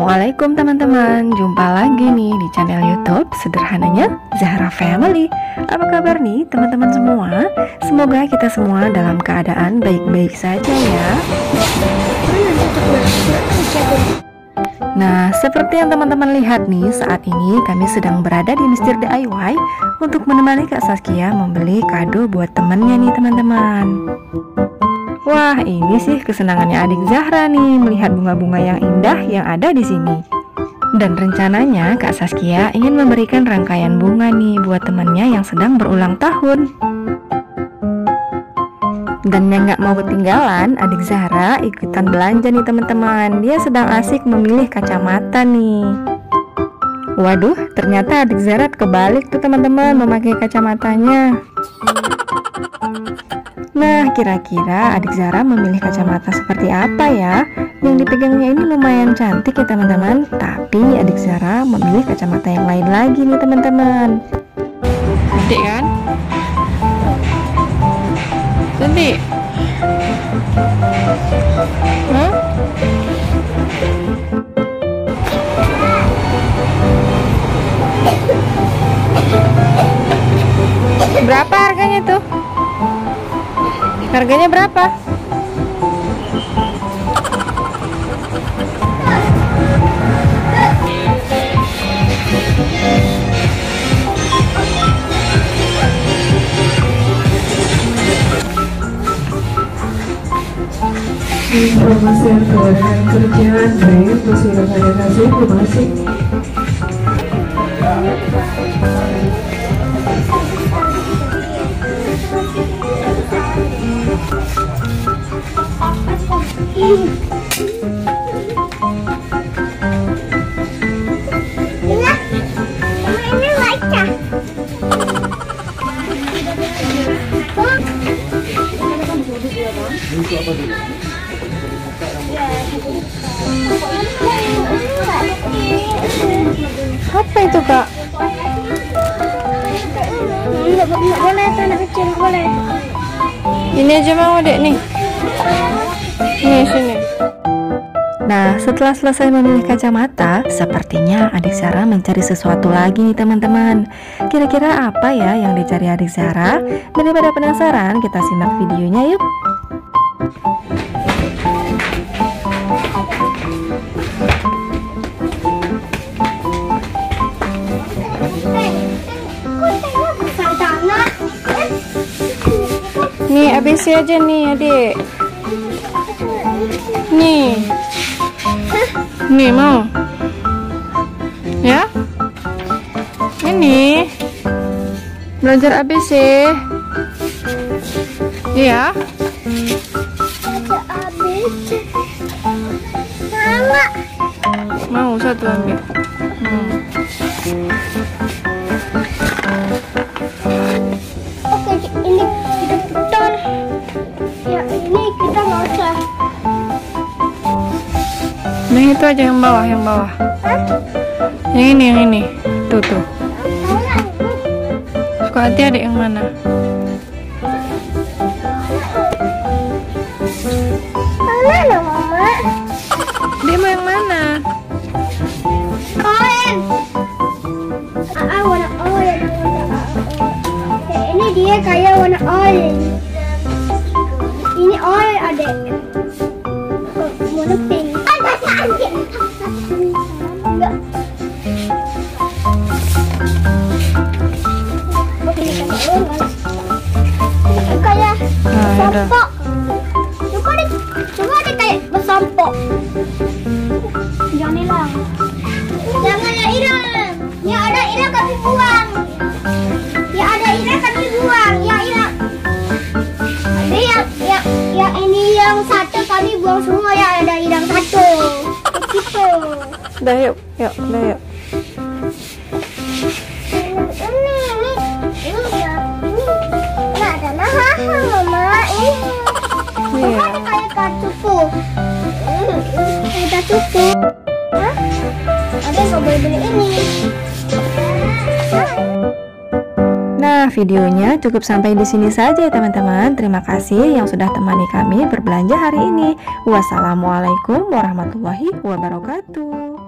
Assalamualaikum teman-teman, jumpa lagi nih di channel YouTube Sederhananya Zahra Family. Apa kabar nih teman-teman semua? Semoga kita semua dalam keadaan baik-baik saja ya. Nah, seperti yang teman-teman lihat nih, saat ini kami sedang berada di Mister DIY untuk menemani Kak Saskia membeli kado buat temennya nih teman-teman. Wah, ini sih kesenangannya adik Zahra nih melihat bunga-bunga yang indah yang ada di sini. Dan rencananya Kak Saskia ingin memberikan rangkaian bunga nih buat temannya yang sedang berulang tahun. Dan yang gak mau ketinggalan, adik Zahra ikutan belanja nih teman-teman. Dia sedang asik memilih kacamata nih. Waduh, ternyata adik Zahra kebalik tuh teman-teman memakai kacamatanya. Nah, kira-kira adik Zahra memilih kacamata seperti apa ya? Yang dipegangnya ini lumayan cantik ya teman-teman. Tapi adik Zahra memilih kacamata yang lain lagi nih teman-teman. Cantik kan? Cantik? Hah? Berapa harganya tuh? Harganya berapa? Informasi keluarga kerjaan baik persilakan yang kasih informasi. Ini baca. Apa itu Kak? Nggak boleh, anak kecil nggak boleh. Ini aja mau dek nih. Nih sini. Nah, setelah selesai memilih kacamata, sepertinya adik Zahra mencari sesuatu lagi nih teman-teman. Kira-kira apa ya yang dicari adik Zahra? Daripada penasaran, kita simak videonya yuk. Nih, ABC aja nih adik. Nih. Nih mau? Ya? Ini belajar ABC. Iya. Mau satu ambil. Oke, ini kita putar. Ya, ini kita nggak usah. Nah, itu aja yang bawah, yang bawah. Yang ini. Tuh. Suka hati adik yang mana? Mana mama? Dia mau yang mana? Koin. Warna orange. Ini dia kayak warna orange. Ini orange adek. Warna pink. Enggak. Kayak sampo. Coba deh kayak bersampo. Jangan hilang. Jangan ya hilang. Ya ada hilang kami buang. Ya ada hilang kami buang. Ya hilang. Ada yang ini yang satu kami buang semua, ya ada hilang satu. Gitu. Udah yuk. Ini ada mama ini. Iya. Ada kayak kartuku. Ada tuku. Hah? Ada nggak boleh beli ini. Nah, videonya cukup sampai di sini saja ya teman-teman. Terima kasih yang sudah temani kami berbelanja hari ini. Wassalamualaikum warahmatullahi wabarakatuh.